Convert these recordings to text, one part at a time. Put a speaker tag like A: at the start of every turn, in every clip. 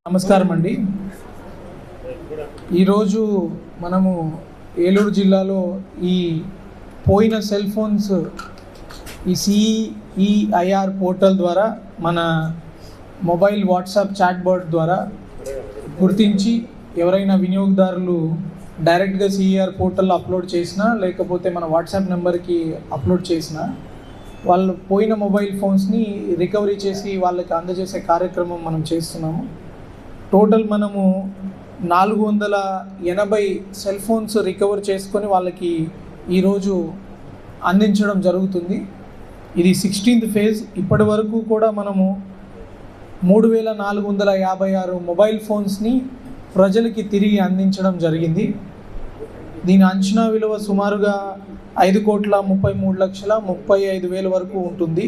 A: నమస్కారం అండి. ఈరోజు మనము ఏలూరు జిల్లాలో ఈ పోయిన సెల్ ఫోన్స్ ఈ CEIR పోర్టల్ ద్వారా మన మొబైల్ వాట్సాప్ చాట్ బోట్ ద్వారా గుర్తించి ఎవరైనా వినియోగదారులు డైరెక్ట్గా CEIR పోర్టల్లో అప్లోడ్ చేసినా లేకపోతే మన వాట్సాప్ నెంబర్కి అప్లోడ్ చేసినా వాళ్ళు పోయిన మొబైల్ ఫోన్స్ని రికవరీ చేసి వాళ్ళకి అందజేసే కార్యక్రమం మనం చేస్తున్నాము. టోటల్ మనము 480 సెల్ ఫోన్స్ రికవర్ చేసుకొని వాళ్ళకి ఈరోజు అందించడం జరుగుతుంది. ఇది 16th ఫేజ్. ఇప్పటి వరకు కూడా మనము 3456 మొబైల్ ఫోన్స్ని ప్రజలకి తిరిగి అందించడం జరిగింది. దీని అంచనా విలువ సుమారుగా 5,33,35,000 వరకు ఉంటుంది.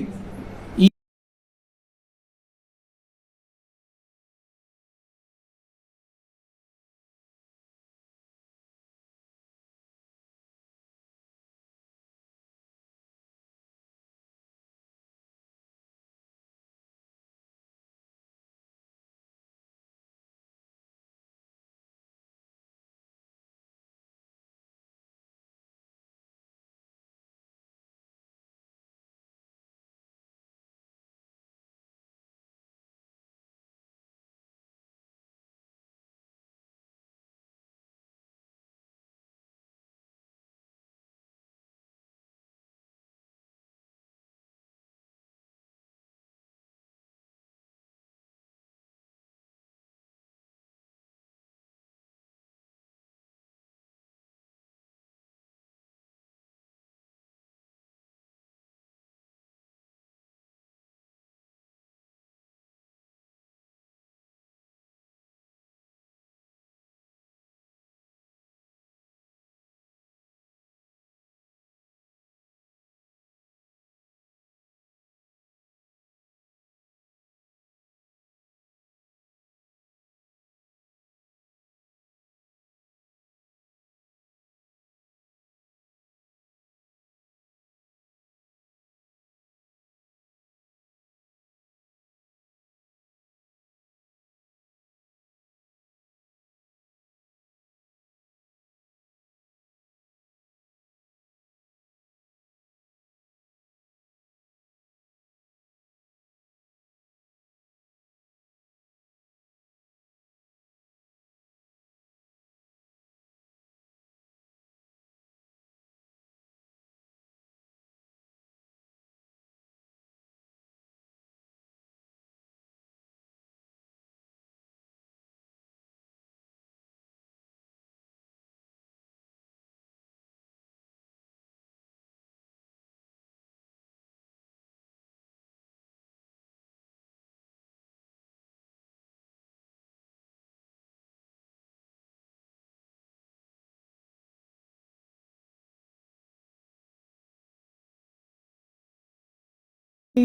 A: ఈ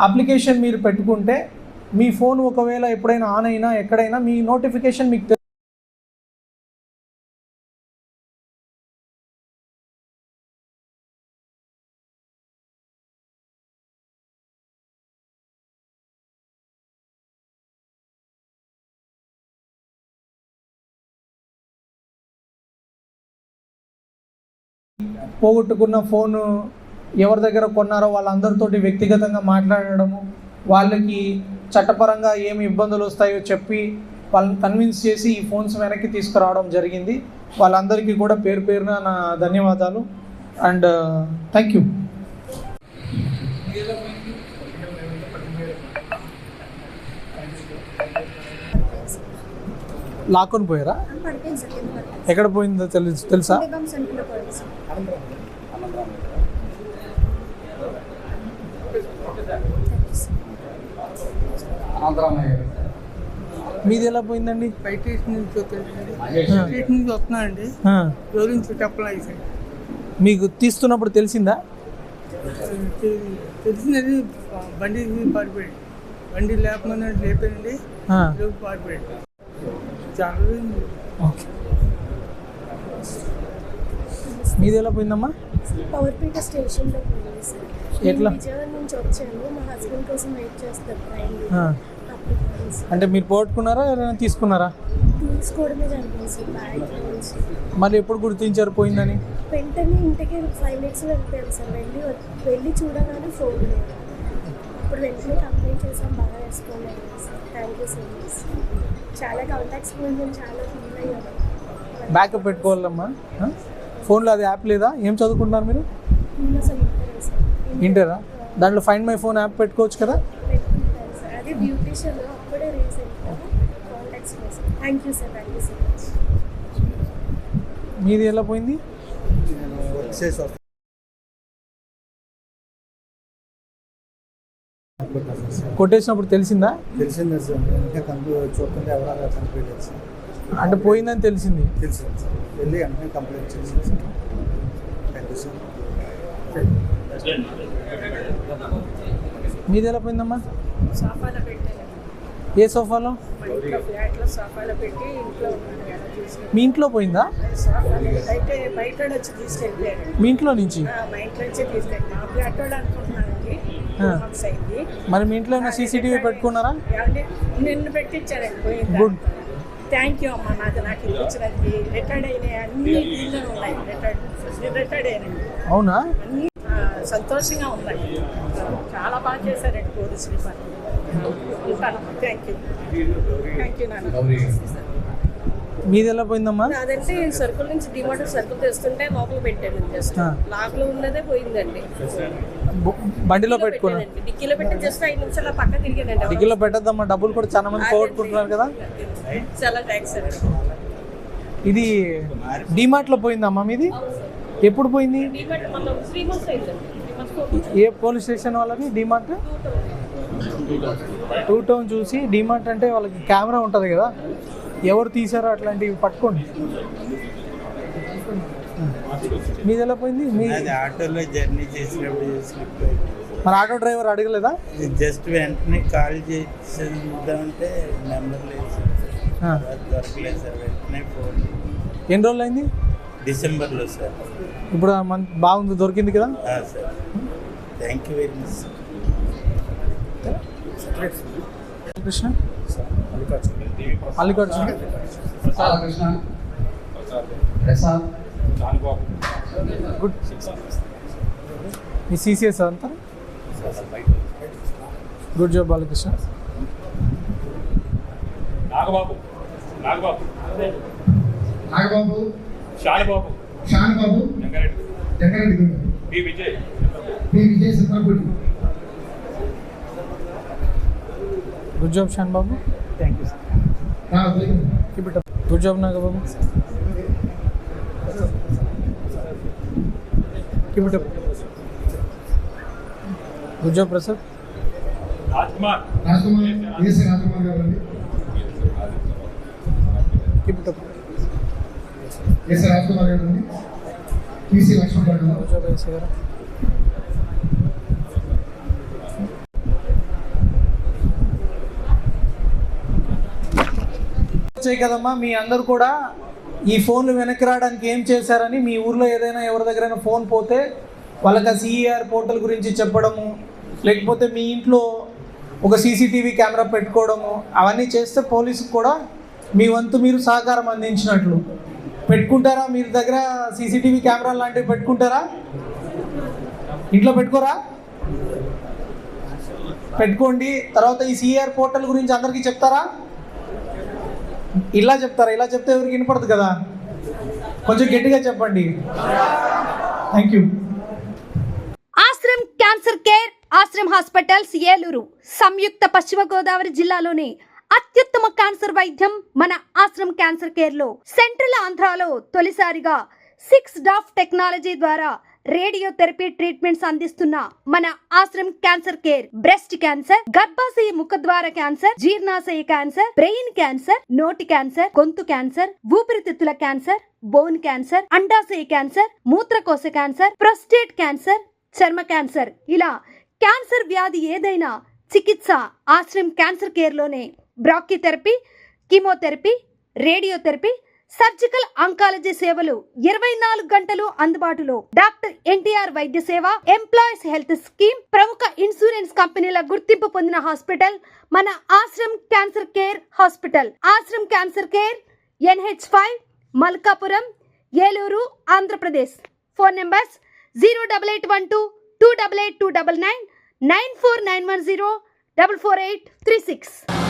A: అప్లికేషన్ మీరు పెట్టుకుంటే మీ ఫోన్ ఒకవేళ ఎప్పుడైనా ఆన్ అయినా ఎక్కడైనా మీ నోటిఫికేషన్ మీకు పోగొట్టుకున్న ఫోను ఎవరి దగ్గర కొన్నారో వాళ్ళందరితోటి వ్యక్తిగతంగా మాట్లాడడము, వాళ్ళకి చట్టపరంగా ఏమి ఇబ్బందులు వస్తాయో చెప్పి వాళ్ళని కన్విన్స్ చేసి ఈ ఫోన్స్ వెనక్కి తీసుకురావడం జరిగింది. వాళ్ళందరికీ కూడా పేరు పేరున నా ధన్యవాదాలు అండ్ థ్యాంక్ యూ. లాక్కొని పోయారా? ఎక్కడ పోయిందో తెలుసా? మీది ఎలా పోయిందండి?
B: వస్తున్నానండి,
A: మీకు తీస్తున్నప్పుడు తెలిసిందా?
B: తెలిసిందండి. బండి పారిపోయాడు, బండి లేకుండా లేపానండి, పారిపోయాడు. చాలా
A: మీది ఎలా పోయిందమ్మా?
C: పవర్పేట స్టేషన్లో పోయింది సార్.
A: ఎట్లా?
C: విజయవాడ నుంచి వచ్చాను, మా హస్బెండ్ కోసం వెయిట్ చేస్తారు ట్రైన్. అప్పుడు సార్.
A: అంటే మీరు పోగొట్టుకున్నారా ఎవరైనా తీసుకున్నారా?
C: తీసుకోవడమే జరిగింది సార్ బ్యాగ్ నుంచి.
A: మళ్ళీ ఎప్పుడు గుర్తించారు పోయిందని?
C: వెంటనే ఇంటికి 5 మినిట్స్లో వెళ్ళిపోయాను సార్. వెళ్ళి చూడగానే ఫోన్ లేదు. ఇప్పుడు వెంటనే కంప్లైంట్ చేసాం, బాగా రెస్పాండ్ అయ్యాను sir. Thank you so much. చాలా కాంటాక్ట్స్ పోయి మేము చాలా ఫీల్ అయ్యాము.
A: బ్యాకప్ పెట్టుకోవాలమ్మా. ఫోన్లో అది యాప్ లేదా? ఏం చదువుకుంటున్నారు మీరు?
C: నేను అసలు ఇంటరే సార్.
A: ఇంటరా? దాంట్లో ఫైండ్ మై ఫోన్ యాప్ పెట్టుకోవచ్చు కదా.
C: పెట్టుకుంటాను సార్. అదే బ్యూటిషియన్ అప్పుడే రీస్ అయిపోయాను. Contacts sir. Thank you sir. Thank you so much.
A: మీది ఎలా పోయింది? కొట్టేసినప్పుడు తెలిసిందా?
D: తెలిసింది సార్. ఇంకా చూస్తుంటే ఎవరైనా కంప్లీట్ సార్.
A: అంటే పోయిందని తెలిసింది.
D: తెలిసింది సార్. వెళ్ళి వెంటనే కంప్లీట్ చేసింది సార్. Thank you sir.
A: మీది ఎలా పోయిందమ్మా?
E: సోఫాలో పెట్టాను.
A: ఏ సోఫాలో?
E: మా ఇంట్లో ఫ్లాట్లో సోఫాలో పెట్టి ఇంట్లో ఉన్నాను కదా చూసి.
A: మీ ఇంట్లో పోయిందా?
E: సోఫాలో అయితే బయట వచ్చి తీసుకెళ్ళిపోయాడు.
A: మీ ఇంట్లో నుంచి?
E: మా ఇంట్లో వచ్చి తీసుకెళ్ళి మా ఫ్లాట్ వాడు అనుకుంటున్నానండి. హోమ్స్ అయింది.
A: మరి మీ ఇంట్లో ఏమైనా సీసీటీవీ పెట్టుకున్నారా?
E: నిన్ను పెట్టించారండి పోయింది.
A: గుడ్.
E: థ్యాంక్ యూ అమ్మా. నాకు ఇప్పించినది రిటైర్డ్ అయినాయి అన్ని ఇళ్ళు ఉన్నాయి. రిటైర్డ్ అయినాయి
A: అవునా?
E: అన్ని సంతోషంగా ఉన్నాయి. చాలా బాగా చేశారండి పోలీస్ డిపార్ట్మెంట్. ఉంటానమ్మా. థ్యాంక్ యూ నాన్న.
A: మీది ఎలా పోయిందమ్మా?
F: అదంటే సరుకుల నుంచి డిమార్ట్ సరుకులు తెస్తుంటే లోపల పెట్టాను. జస్ట్ లాక్ లో ఉన్నదే పోయిందండి.
A: బండిలో పెట్టుకున్నా?
F: డిక్కీలో పెట్టి జస్ట్ 5 నిమిషాలు పక్క తిరిగానండి.
A: డిక్కీలో పెట్టద్దమ్మా, డబ్బులు కూడా చాలా మంది పోగొట్టుకుంటున్నారు కదా.
F: చాలా థ్యాంక్స్ అండి.
A: ఇది డిమార్ట్ లో పోయిందమ్మా మీది? ఎప్పుడు పోయింది?
F: డిమార్ట్ మొన్న 3 months అయిందండి. 3 months.
A: ఏ పోలీస్ స్టేషన్ వాళ్ళది డిమార్ట్? 2 టౌన్ చూసి డిమార్ట్ అంటే వాళ్ళకి కెమెరా ఉంటుంది కదా, ఎవరు తీసారో అట్లాంటివి పట్టుకోండి. మీది ఎలా పోయింది? మీ
G: ఆటోలో జర్నీ చేసినప్పుడు స్లిప్ అయింది.
A: మరి ఆటో డ్రైవర్ అడగలేదా?
G: జస్ట్ వెంటనే కాల్ చేద్దామంటే నెంబర్ లేదు సార్. దొరకలేదు సార్. వెంటనే ఫోన్.
A: ఎన్ని రోజులు అయింది?
G: డిసెంబర్లో సార్.
A: ఇప్పుడు బాగుంది, దొరికింది కదా.
G: Sir thank you very much sir.
A: Krishna Mallikarjuna
H: Krishna Prasad
A: good. మీ సిసిఎస్ అంతా good job Balakrishna.
I: Nagababu
H: Shanababu
I: Jangareddy
H: Jangareddy
I: B Vijay
H: Satrapudi.
A: Good job Shan Babu.
D: Thank you sir.
A: Good job Nagababu. Good job Prasad.
I: Rajkumar
H: Rajakumar గారు రాజకుమార్ గారు టీసీ లక్ష్మణ్ గారు.
A: గుడ్ జాబ్ ఎస్ఐ గారు. వచ్చాయి కదమ్మా, మీ అందరు కూడా ఈ ఫోన్లు వెనక్కి రావడానికి ఏం చేశారని మీ ఊర్లో ఏదైనా ఎవరి దగ్గరైనా ఫోన్ పోతే వాళ్ళకి ఆ సిఈఆర్ పోర్టల్ గురించి చెప్పడము, లేకపోతే మీ ఇంట్లో ఒక సీసీటీవీ కెమెరా పెట్టుకోవడము, అవన్నీ చేస్తే పోలీసుకు కూడా మీ వంతు మీరు సహకారం అందించినట్లు. పెట్టుకుంటారా? మీరు దగ్గర సీసీటీవీ కెమెరా లాంటివి పెట్టుకుంటారా? ఇంట్లో పెట్టుకోరా? పెట్టుకోండి. తర్వాత ఈ సిఈఆర్ పోర్టల్ గురించి అందరికీ చెప్తారా? ఇలా చెప్తారా? ఇలా చెప్తే ఎవరికి వినపడదు కదా, కొంచెం గట్టిగా చెప్పండి. Thank you.
J: Ashram cancer care, Ashram hospitals, Eluru. సంయుక్త పశ్చిమ గోదావరి జిల్లాలోని అత్యుత్తమ క్యాన్సర్ వైద్యం మన ఆశ్రమ్ క్యాన్సర్ కేర్ లో. సెంట్రల్ ఆంధ్రాలో తొలిసారిగా 6 DOF టెక్నాలజీ ద్వారా రేడియోథెరపీ ట్రీట్మెంట్స్ అందిస్తున్న మన Ashram cancer care breast cancer, గర్భాశయ ముఖద్వార క్యాన్సర్, జీర్ణాశయ క్యాన్సర్, బ్రెయిన్ క్యాన్సర్, నోటి క్యాన్సర్, గొంతు క్యాన్సర్, ఊపిరితిత్తుల క్యాన్సర్, బోన్ క్యాన్సర్, అండాశయ క్యాన్సర్, మూత్రకోశ క్యాన్సర్, ప్రొస్టేట్ క్యాన్సర్, చర్మ క్యాన్సర్, ఇలా క్యాన్సర్ వ్యాధి ఏదైనా చికిత్స ఆశ్రమ్ క్యాన్సర్ కేర్ లోనే. బ్రాక్యూథెరపీ, కీమోథెరపీ, రేడియోథెరపీ, సర్జికల్ ఆంకాలజీ సేవలు 24 గంటలు అందుబాటులో. డాక్టర్ ఎన్టీఆర్ వైద్య సేవ, ఎంప్లాయీస్ హెల్త్ స్కీమ్, ప్రముఖ ఇన్సూరెన్స్ కంపెనీల గుర్తింపు పొందిన హాస్పిటల్ మన Ashram cancer care hospital. Ashram cancer care, NH5, Malkapuram, Eluru, Andhra Pradesh. Phone numbers 08812 288 299 94910 44836.